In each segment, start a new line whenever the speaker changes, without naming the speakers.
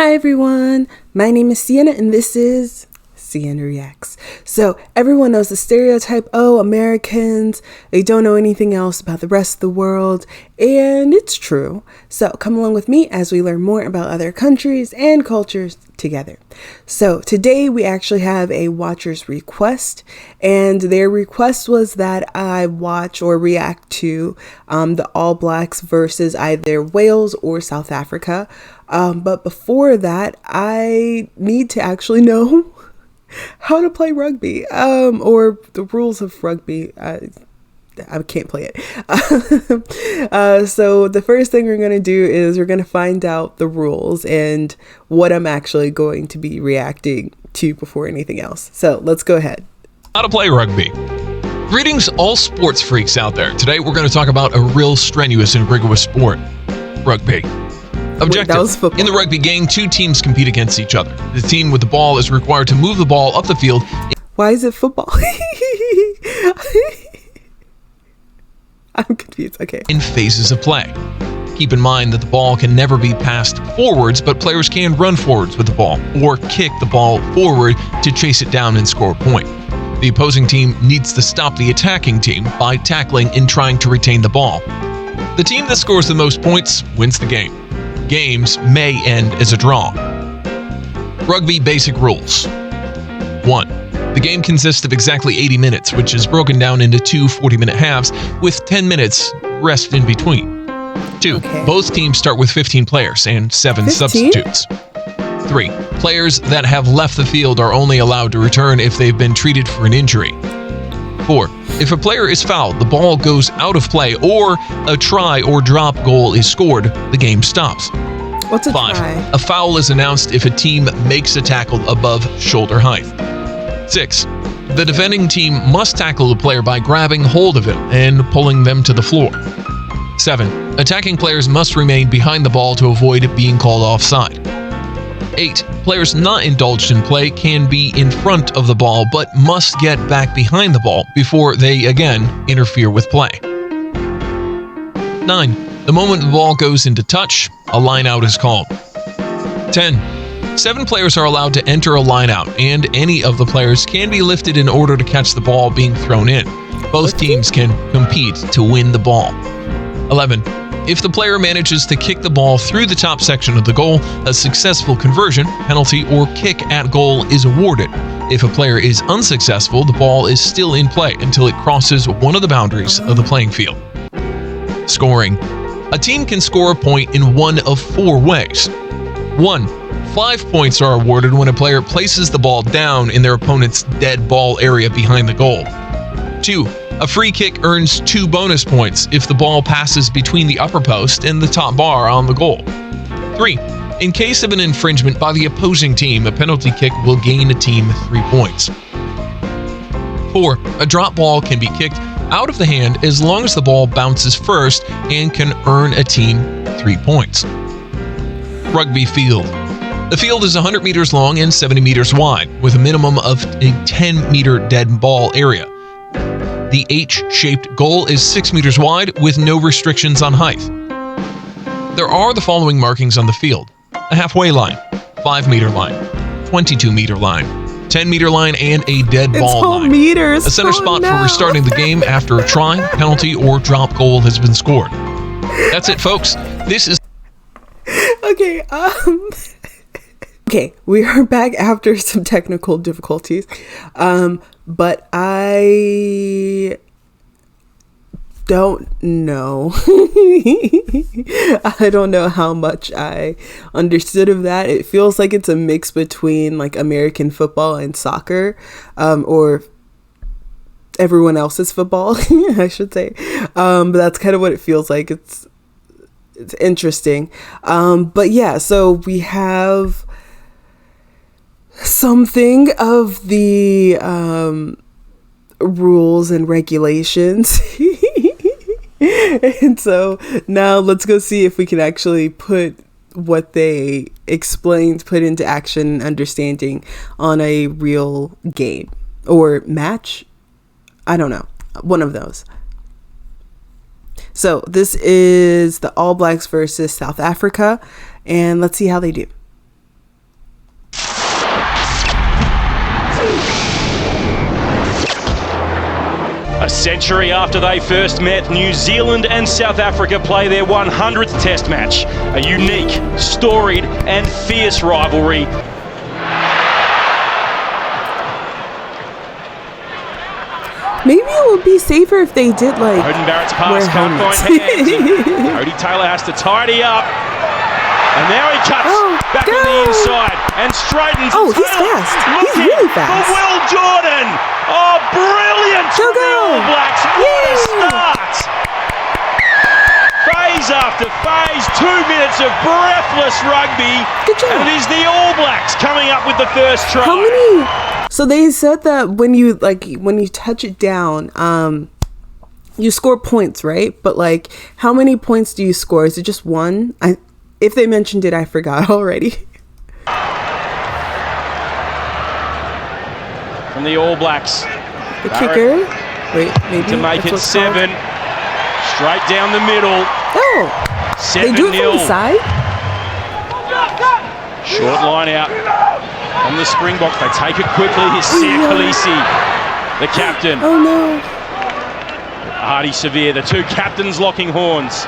Hi everyone, my name is Sienna and this is Sienna Reacts. So everyone knows the stereotype, oh, Americans, they don't know anything else about the rest of the world, and it's true. So come along with me as we learn more about other countries and cultures together. So today we actually have a watcher's request, and their request was that I watch or react to the All Blacks versus either Wales or South Africa. But before that, I need to actually know how to play rugby, or the rules of rugby. I can't play it. So the first thing we're going to do is we're going to find out the rules and what I'm actually going to be reacting to before anything else. So let's go ahead.
How to play rugby. Greetings all sports freaks out there. Today we're going to talk about a real strenuous and rigorous sport, rugby. Objective. In the rugby game, two teams compete against each other. The team with the ball is required to move the ball up the field.
Why is it football? I'm confused. Okay.
In phases of play. Keep in mind that the ball can never be passed forwards, but players can run forwards with the ball or kick the ball forward to chase it down and score a point. The opposing team needs to stop the attacking team by tackling and trying to retain the ball. The team that scores the most points wins the game. Games may end as a draw. Rugby basic rules. 1. The game consists of exactly 80 minutes, which is broken down into two 40-minute halves with 10 minutes rest in between. 2.
Okay.
Both teams start with 15 players and 7 substitutes. 3. Players that have left the field are only allowed to return if they've been treated for an injury. 4. If a player is fouled, the ball goes out of play, or a try or drop goal is scored, the game stops.
What's a
5.
try?
A foul is announced if a team makes a tackle above shoulder height. 6. The defending team must tackle the player by grabbing hold of him and pulling them to the floor. 7. Attacking players must remain behind the ball to avoid being called offside. 8. Players not indulged in play can be in front of the ball but must get back behind the ball before they again interfere with play. 9. The moment the ball goes into touch, a line out is called. 10. 7 players are allowed to enter a line out, and any of the players can be lifted in order to catch the ball being thrown in. Both teams can compete to win the ball. 11. If the player manages to kick the ball through the top section of the goal, a successful conversion, penalty, or kick at goal is awarded. If a player is unsuccessful, the ball is still in play until it crosses one of the boundaries of the playing field. Scoring. A team can score a point in one of 4 ways. 1. 5 points are awarded when a player places the ball down in their opponent's dead ball area behind the goal. 2. A free kick earns 2 bonus points if the ball passes between the upper post and the top bar on the goal. 3. In case of an infringement by the opposing team, a penalty kick will gain a team 3 points. 4. A drop ball can be kicked out of the hand as long as the ball bounces first and can earn a team 3 points. Rugby field. The field is 100 meters long and 70 meters wide, with a minimum of a 10-meter dead ball area. The H-shaped goal is 6 meters wide with no restrictions on height. There are the following markings on the field: a halfway line, 5-meter line, 22-meter line, 10-meter line, and a dead ball line.
Meters.
A center spot for restarting the game after a try, penalty, or drop goal has been scored. That's it, folks. This is...
Okay, okay, we are back after some technical difficulties. But I don't know. I don't know how much I understood of that. It feels like it's a mix between like American football and soccer, or everyone else's football, I should say. But that's kind of what it feels like. It's interesting. But yeah, so we have something of the rules and regulations. And so now let's go see if we can actually put what they explained, put into action and understanding on a real game or match. I don't know. One of those. So this is the All Blacks versus South Africa, and let's see how they do.
A century after they first met, New Zealand and South Africa play their 100th Test match. A unique, storied and fierce rivalry.
Maybe it would be safer if they did like
Beauden Barrett's pass
wear
can't find
helmets.
hands. Cody Taylor has to tidy up. And now he cuts back
go.
on the inside and straightens.
Oh,
and
he's
Taylor
fast. He's
looking
really
for
fast.
Will Jordan. Oh, brilliant
Go,
from the
go.
All Blacks. What a
Yeah.
start. Phase after phase, 2 minutes of breathless rugby.
Good job.
And it is the All Blacks coming up with the first try.
How many? So they said that when you touch it down, you score points, right? But like, how many points do you score? Is it just one? If they mentioned it, I forgot already.
From the All Blacks.
The
Barrett
kicker. Wait, maybe
to make
that's
it
what's
7.
called.
Straight down the middle.
Oh,
7-0.
they do it from the side.
Short line out on the Springboks. They take it quickly. Here's Sia Khaleesi, the captain.
Oh no.
Hardy Severe, the two captains locking horns.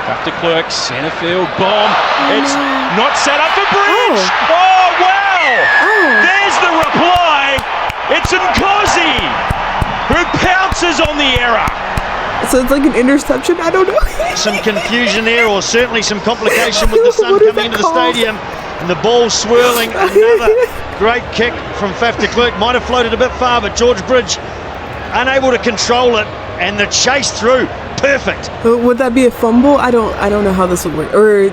Back to Clerk, centre field, bomb. It's not set up for Bridge. Oh, wow! There's the reply. It's Nkosi, who pounces on the error.
So it's like an interception? I don't know.
Some confusion there, or certainly some complication with the sun
What is
coming
that
into the
called?
stadium and the ball swirling. Another great kick from Faf de Klerk. Might have floated a bit far, but George Bridge unable to control it, and the chase through, perfect.
Would that be a fumble? I don't know how this would work. Or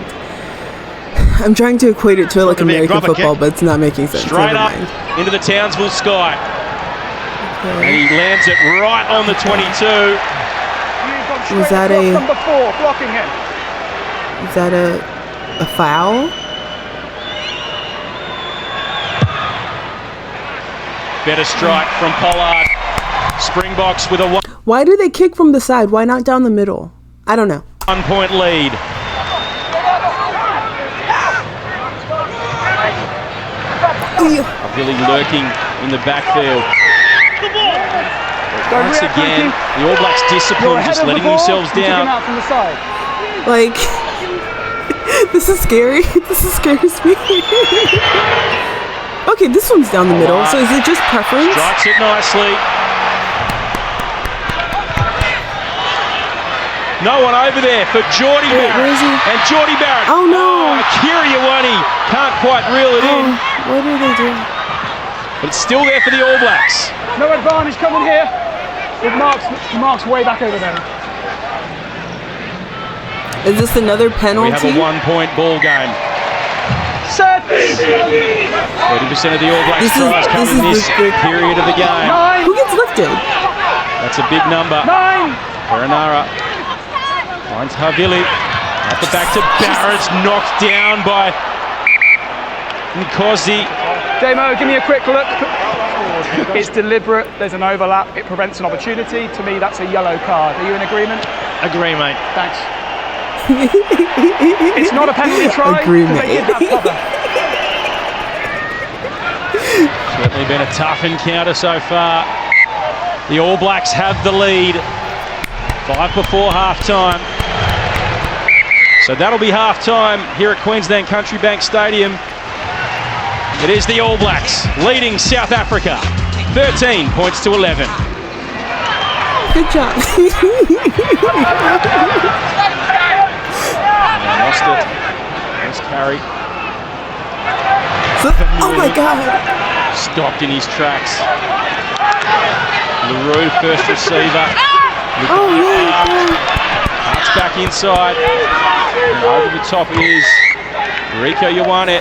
I'm trying to equate it to like
Could be a
American
grubber
football,
kick.
but it's not making sense.
Straight
Never
up
mind.
into the Townsville sky. And he lands it right on the 22.
Was that a
Number 4 blocking him.
is that a foul?
Better strike from Pollard. Springboks with a
Why do they kick from the side? Why not down the middle? I don't know.
1-point lead. Really lurking in the backfield. Once again, the All Blacks discipline, just letting themselves down.
Out from the side.
Like this is scary. This scares me. Okay, this one's down the middle. So is it just preference?
Strikes it nicely. No one over there for Geordie
Wait,
Barrett.
where is he?
And Geordie Barrett.
Oh, no.
Akira Ioane can't quite reel it in.
What are they doing?
But it's still there for the All Blacks.
No advantage coming here. With Mark's way back over there.
Is this another
We
penalty?
have a 1-point ball game.
Set.
30% of the All Blacks
This is-
tries come
this
in
is
this
the-
period of the game.
9.
Who gets lifted?
That's a big number.
9.
Perenara finds Havili. At the back to Barrett's knocked down by Nkosi.
Damo, give me a quick look. It's deliberate. There's an overlap. It prevents an opportunity. To me, that's a yellow card. Are you in agreement?
Agree, mate.
Thanks. It's not a penalty try.
Agree,
'cause they did
mate.
have cover.
Certainly been a tough encounter so far. The All Blacks have the lead. 5 before half-time. So that'll be half-time here at Queensland Country Bank Stadium. It is the All Blacks leading South Africa 13 points to 11.
Good job.
Lost it. Nice carry.
Oh my God.
Stopped in his tracks. LaRue, first receiver.
Oh yeah.
Cuts back inside. And over the top is Rieko Ioane.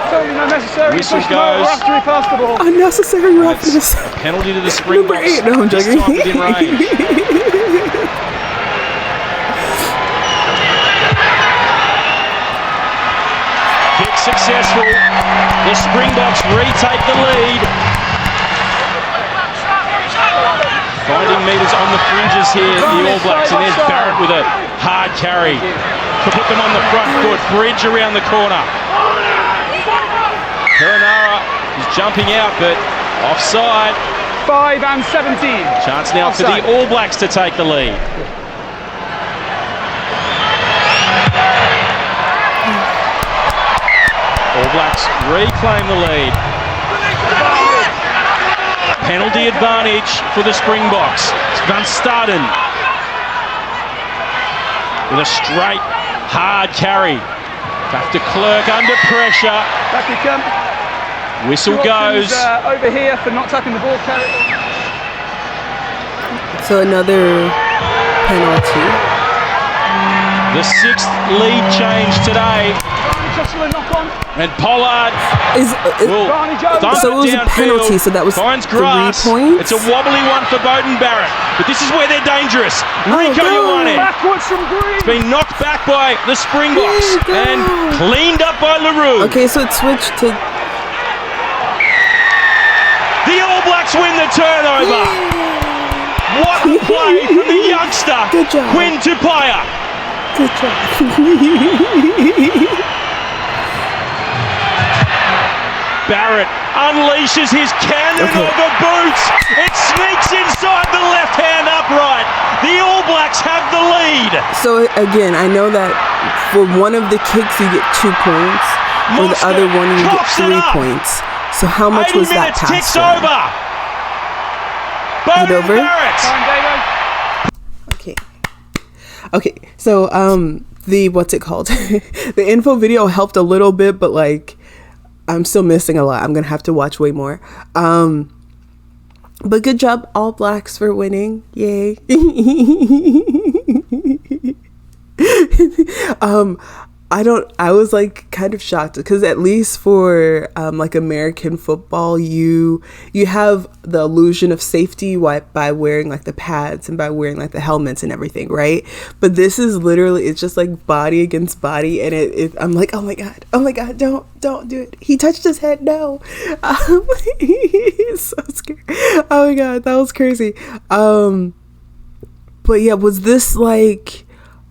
Totally unnecessary.
Whistle
Pushed him over
goes.
after he passed the ball.
Unnecessary roughness.
It's a penalty to the
Number
Springboks.
8. No, I'm
This
joking.
time within range. Kick successful. The Springboks retake the lead. Finding meters on the fringes here, the All Blacks, and there's Barrett with a hard carry to put them on the front foot. Bridge around the corner. Perenara is jumping out, but offside.
5 and 17.
Chance now for
Offside.
the All Blacks to take the lead. All Blacks reclaim the lead. Penalty advantage for the Springboks. It's Van Staden with a straight, hard carry. Back to Clerk under pressure.
Back he comes.
Whistle goes.
Over here for not tapping the ball carry.
So another penalty.
The 6th lead change today.
Jocelyn knock on.
And Pollard will
Barney Jones.
dump
So it was a
downfield.
penalty, so that was
Finds
3
grass.
points?
It's a wobbly one for Bowden Barrett. But this is where they're dangerous. Rico
no.
Ioane.
Backwards from Green.
Been knocked back by the Springboks
Rico.
and cleaned up by LaRue.
Okay, so it switched to.
The All Blacks win the turnover. What a play from the youngster,
Good job.
Quinn Tupaia.
Good job.
Barrett unleashes his cannon
Okay.
of the boots. It sneaks inside the left-hand upright. The All Blacks have the lead.
So again, I know that for one of the kicks you get 2 points, for the
Moscow
other one you get
coughs it
3
up.
points. So how much
80
was that
minutes
pass?
ticks
for?
over. Bowden
over?
Barrett.
Time, David.
Okay. Okay. So the what's it called? The info video helped a little bit, but like I'm still missing a lot. I'm gonna have to watch way more. But good job, All Blacks, for winning. Yay. I was like kind of shocked because at least for like American football, you have the illusion of safety by wearing like the pads and by wearing like the helmets and everything, right? But this is literally, it's just like body against body, and I'm like, oh my god, don't do it. He touched his head. No. He's so scared. Oh my god, that was crazy. But yeah, was this like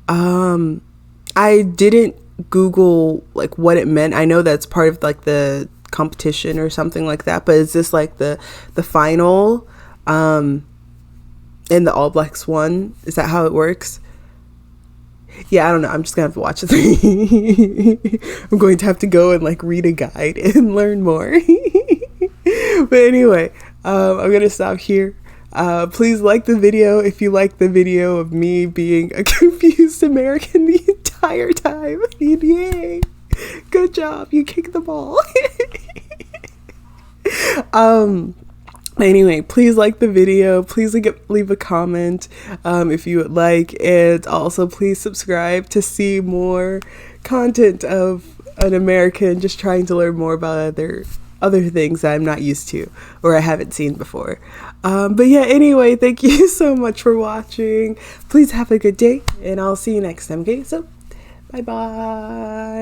I didn't Google like what it meant. I know that's part of like the competition or something like that, but is this like the final and the All Blacks won? Is that how it works? Yeah, I don't know. I'm just gonna have to watch it. I'm going to have to go and like read a guide and learn more. But anyway, I'm gonna stop here. Please like the video if you like the video of me being a confused American the entire time. Yay! Good job. You kicked the ball. Anyway, please like the video. Please leave a comment if you would like, and also please subscribe to see more content of an American just trying to learn more about other things that I'm not used to or I haven't seen before. But yeah, anyway, thank you so much for watching. Please have a good day, and I'll see you next time. Okay, so bye bye.